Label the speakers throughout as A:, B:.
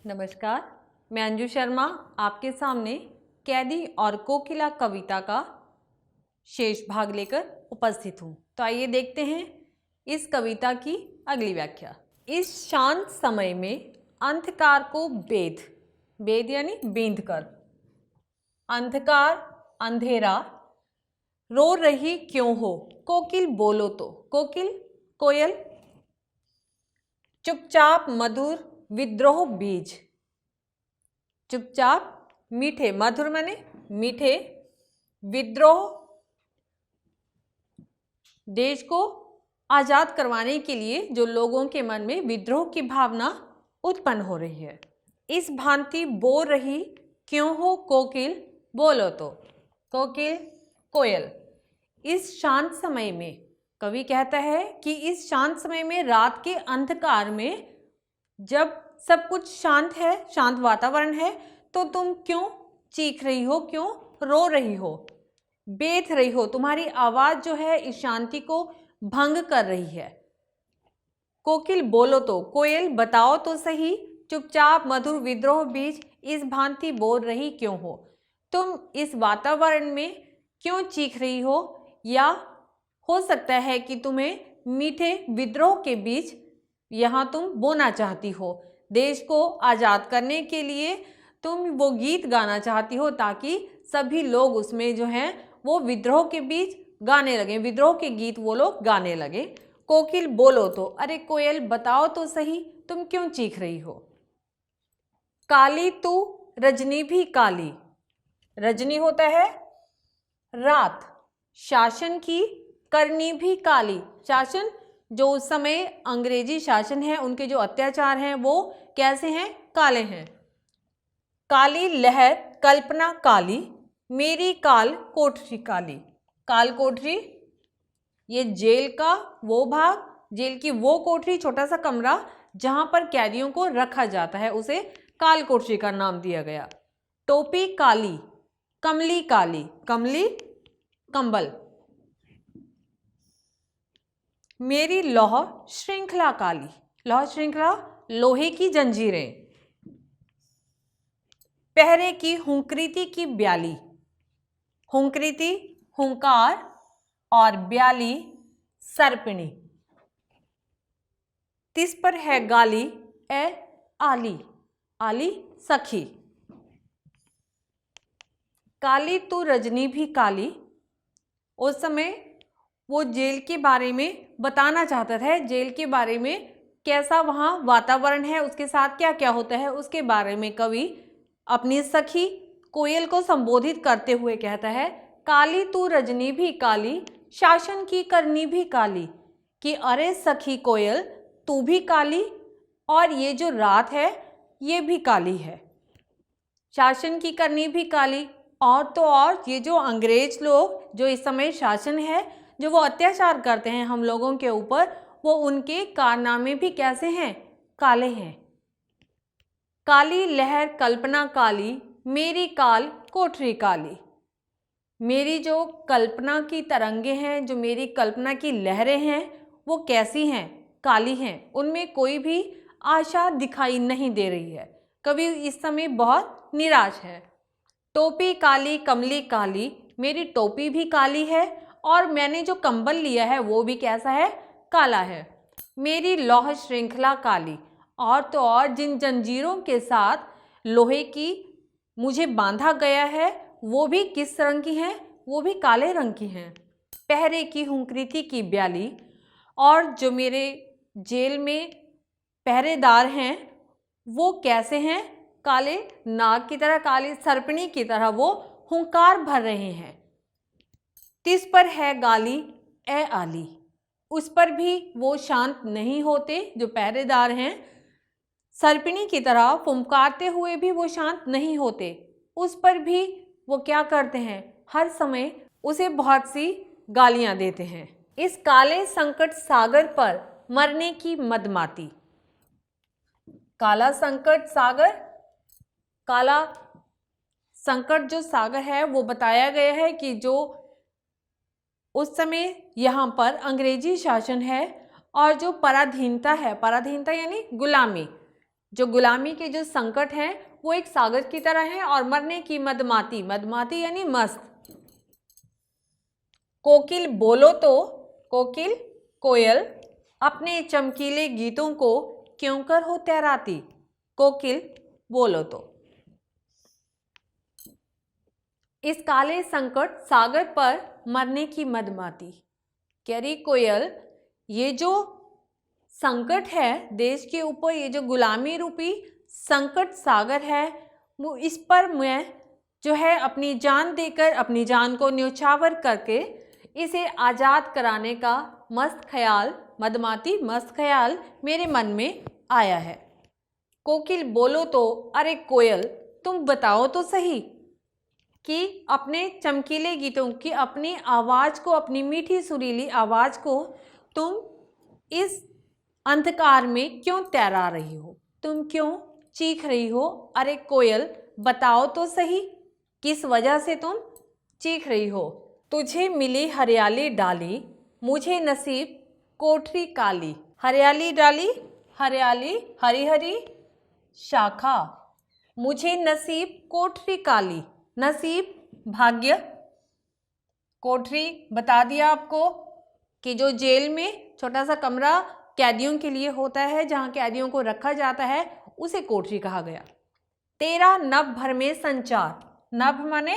A: नमस्कार, मैं अंजू शर्मा आपके सामने कैदी और कोकिला कविता का शेष भाग लेकर उपस्थित हूँ। तो आइए देखते हैं इस कविता की अगली व्याख्या। इस शांत समय में अंधकार को बेद यानी बींध कर, अंधकार अंधेरा रो रही क्यों हो, कोकिल बोलो तो। कोकिल कोयल, चुपचाप मधुर विद्रोह बीज, चुपचाप मीठे, मधुर माने मीठे, विद्रोह देश को आजाद करवाने के लिए जो लोगों के मन में विद्रोह की भावना उत्पन्न हो रही है। इस भांति बोल रही क्यों हो कोकिल बोलो तो। कोकिल कोयल, इस शांत समय में, कवि कहता है कि इस शांत समय में, रात के अंधकार में, जब सब कुछ शांत है, शांत वातावरण है, तो तुम क्यों चीख रही हो, क्यों रो रही हो, बेथ रही हो, तुम्हारी आवाज जो है इस शांति को भंग कर रही है। कोकिल बोलो तो, कोयल बताओ तो सही, चुपचाप मधुर विद्रोह बीज इस भांति बोल रही क्यों हो, तुम इस वातावरण में क्यों चीख रही हो, या हो सकता है कि तुम्हें मीठे विद्रोह के बीच यहाँ तुम बोना चाहती हो, देश को आज़ाद करने के लिए तुम वो गीत गाना चाहती हो ताकि सभी लोग उसमें जो हैं वो विद्रोह के बीच गाने लगे, विद्रोह के गीत वो लोग गाने लगे। कोकिल बोलो तो, अरे कोयल बताओ तो सही, तुम क्यों चीख रही हो। काली तू रजनी भी काली, रजनी होता है रात, शासन की करनी भी काली, शासन जो उस समय अंग्रेजी शासन है, उनके जो अत्याचार हैं वो कैसे हैं, काले हैं। काली लहर कल्पना काली, मेरी काल कोठरी काली। काल कोठरी ये जेल का वो भाग, जेल की वो कोठरी, छोटा सा कमरा जहां पर कैदियों को रखा जाता है, उसे काल कोठरी का नाम दिया गया। टोपी काली, कमली काली, कमली कंबल, मेरी लौह श्रृंखला काली, लौह श्रृंखला लोहे की जंजीरें, पहरे की हुंकृति की ब्याली, हुंकृति हुंकार और ब्याली सर्पिणी, तिस पर है गाली ए आली, आली सखी। काली तू रजनी भी काली, उस समय वो जेल के बारे में बताना चाहता था, जेल के बारे में कैसा वहाँ वातावरण है, उसके साथ क्या क्या होता है, उसके बारे में कवि अपनी सखी कोयल को संबोधित करते हुए कहता है, काली तू रजनी भी काली, शासन की करनी भी काली, कि अरे सखी कोयल तू भी काली और ये जो रात है ये भी काली है, शासन की करनी भी काली, और तो और ये जो अंग्रेज लोग जो इस समय शासन है, जो वो अत्याचार करते हैं हम लोगों के ऊपर, वो उनके कारनामे भी कैसे हैं, काले हैं। काली लहर कल्पना काली, मेरी काल कोठरी काली, मेरी जो कल्पना की तरंगे हैं, जो मेरी कल्पना की लहरें हैं, वो कैसी हैं, काली हैं, उनमें कोई भी आशा दिखाई नहीं दे रही है। कवि इस समय बहुत निराश है। टोपी काली कमली काली, मेरी टोपी भी काली है और मैंने जो कंबल लिया है वो भी कैसा है, काला है। मेरी लौह श्रृंखला काली, और तो और जिन जंजीरों के साथ लोहे की मुझे बांधा गया है वो भी किस रंग की हैं, वो भी काले रंग की हैं। पहरे की हुंकृति की ब्याली, और जो मेरे जेल में पहरेदार हैं वो कैसे हैं, काले नाग की तरह, काली सर्पिणी की तरह वो हुंकार भर रहे हैं। तिस पर है गाली ए आली, उस पर भी वो शांत नहीं होते, जो पहरेदार हैं सर्पिणी की तरह फुंकारते हुए भी वो शांत नहीं होते, उस पर भी वो क्या करते हैं, हर समय उसे बहुत सी गालियां देते हैं। इस काले संकट सागर पर मरने की मदमाती, काला संकट सागर, काला संकट जो सागर है वो बताया गया है कि जो उस समय यहाँ पर अंग्रेजी शासन है और जो पराधीनता है, पराधीनता यानी गुलामी, जो गुलामी के जो संकट हैं वो एक सागर की तरह हैं और मरने की मदमाती, मदमाती यानी मस्त। कोकिल बोलो तो, कोकिल कोयल अपने चमकीले गीतों को क्यों कर हो तैराती। कोकिल बोलो तो। इस काले संकट सागर पर मरने की मदमाती। कह रही कोयल, ये जो संकट है देश के ऊपर, ये जो गुलामी रूपी संकट सागर है, वो इस पर मैं जो है अपनी जान देकर, अपनी जान को न्यौछावर करके इसे आज़ाद कराने का मस्त ख्याल, मदमाती मस्त ख्याल मेरे मन में आया है। कोकिल बोलो तो, अरे कोयल तुम बताओ तो सही कि अपने चमकीले गीतों की, अपनी आवाज़ को, अपनी मीठी सुरीली आवाज़ को तुम इस अंधकार में क्यों तैरा रही हो, तुम क्यों चीख रही हो। अरे कोयल बताओ तो सही किस वजह से तुम चीख रही हो। तुझे मिली हरियाली डाली, मुझे नसीब कोठरी काली। हरियाली डाली, हरियाली हरी हरी शाखा, मुझे नसीब कोठरी काली। नसीब भाग्य, कोठरी बता दिया आपको कि जो जेल में छोटा सा कमरा कैदियों के लिए होता है, जहाँ कैदियों को रखा जाता है, उसे कोठरी कहा गया। तेरा नभ भर में संचार, नभ माने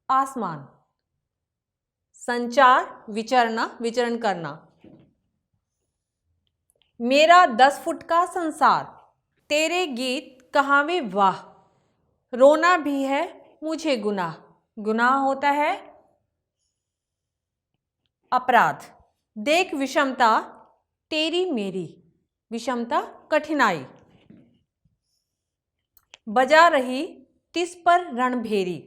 A: आसमान, संचार विचरना, विचरण करना। मेरा 10 फुट का संसार, तेरे गीत कहावे वाह, रोना भी है मुझे गुनाह। गुनाह होता है अपराध। देख विषमता तेरी मेरी, विषमता कठिनाई। बजा रही तिस पर रणभेरी,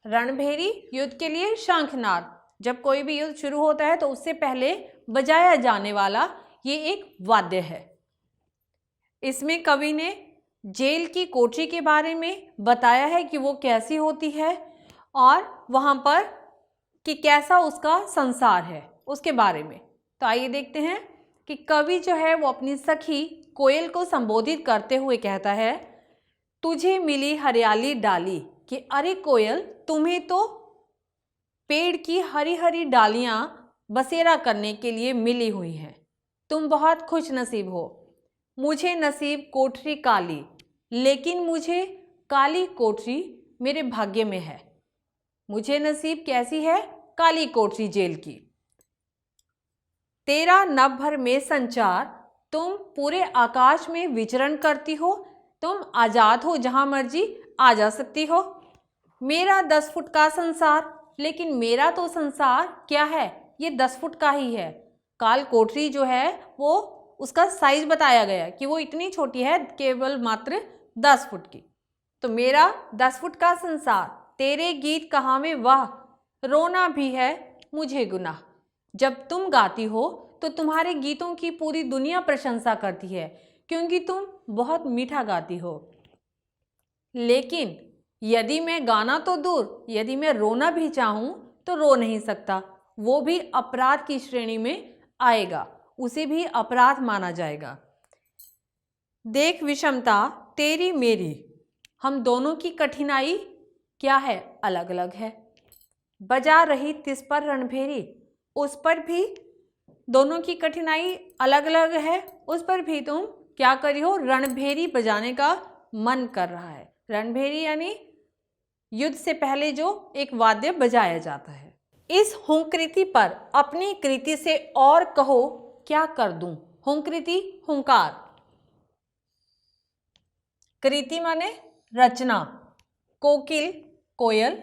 A: रणभेरी युद्ध के लिए शंखनाद। जब कोई भी युद्ध शुरू होता है तो उससे पहले बजाया जाने वाला ये एक वाद्य है। इसमें कवि ने जेल की कोठरी के बारे में बताया है कि वो कैसी होती है और वहाँ पर कि कैसा उसका संसार है, उसके बारे में। तो आइए देखते हैं कि कवि जो है वो अपनी सखी कोयल को संबोधित करते हुए कहता है, तुझे मिली हरियाली डाली, कि अरे कोयल तुम्हें तो पेड़ की हरी हरी डालियां बसेरा करने के लिए मिली हुई हैं, तुम बहुत खुश नसीब हो। मुझे नसीब कोठरी काली, लेकिन मुझे काली कोठरी मेरे भाग्य में है। मुझे नसीब कैसी है? काली कोठरी जेल की। तेरा नभ भर में संचार, तुम पूरे आकाश में विचरण करती हो, तुम आजाद हो, जहां मर्जी आ जा सकती हो। मेरा 10 फुट का संसार, लेकिन मेरा तो संसार क्या है, ये 10 फुट का ही है। काल कोठरी जो है वो उसका साइज बताया गया कि वो इतनी छोटी है, केवल मात्र 10 फुट की। तो मेरा 10 फुट का संसार, तेरे गीत कहाँ में वाह, रोना भी है मुझे गुनाह। जब तुम गाती हो तो तुम्हारे गीतों की पूरी दुनिया प्रशंसा करती है, क्योंकि तुम बहुत मीठा गाती हो। लेकिन यदि मैं गाना तो दूर, यदि मैं रोना भी चाहूँ तो रो नहीं सकता, वो भी अपराध की श्रेणी में आएगा, उसे भी अपराध माना जाएगा। देख विषमता तेरी मेरी, हम दोनों की कठिनाई क्या है, अलग अलग है। बजा रही तिस पर रणभेरी, उस पर भी दोनों की कठिनाई अलग अलग है, उस पर भी तुम क्या करी हो, रणभेरी बजाने का मन कर रहा है। रणभेरी यानी युद्ध से पहले जो एक वाद्य बजाया जाता है। इस हुंकृति पर अपनी कृति से और कहो क्या कर दूं। हुंकृति हुंकार, कृति माने रचना। कोकिल कोयल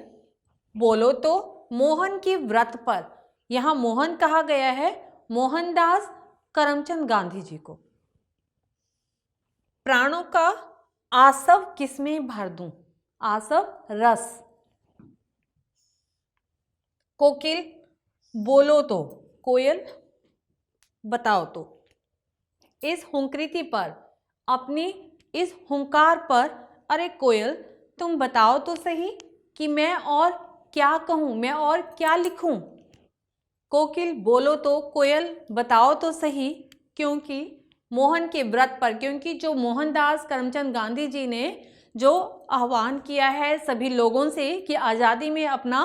A: बोलो तो, मोहन की व्रत पर, यहां मोहन कहा गया है मोहनदास करमचंद गांधी जी को। प्राणों का आसव किसमें भर दूं, आसव रस। कोकिल बोलो तो, कोयल बताओ तो। इस हुंकृति पर, अपनी इस हुंकार पर, अरे कोयल तुम बताओ तो सही कि मैं और क्या कहूं, मैं और क्या लिखूं। कोकिल बोलो तो, कोयल बताओ तो सही, क्योंकि मोहन के व्रत पर, क्योंकि जो मोहनदास करमचंद गांधी जी ने जो आह्वान किया है सभी लोगों से कि आज़ादी में अपना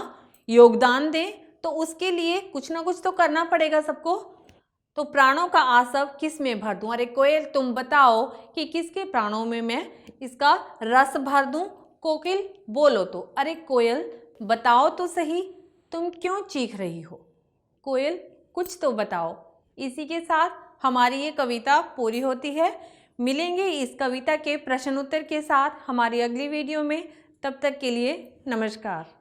A: योगदान दें, तो उसके लिए कुछ ना कुछ तो करना पड़ेगा सबको। तो प्राणों का आसव किस में भर दूं? अरे कोयल तुम बताओ कि किसके प्राणों में मैं इसका रस भर दूं? कोकिल बोलो तो। अरे कोयल बताओ तो सही, तुम क्यों चीख रही हो? कोयल कुछ तो बताओ। इसी के साथ हमारी ये कविता पूरी होती है। मिलेंगे इस कविता के प्रश्न उत्तर के साथ हमारी अगली वीडियो में। तब तक के लिए नमस्कार।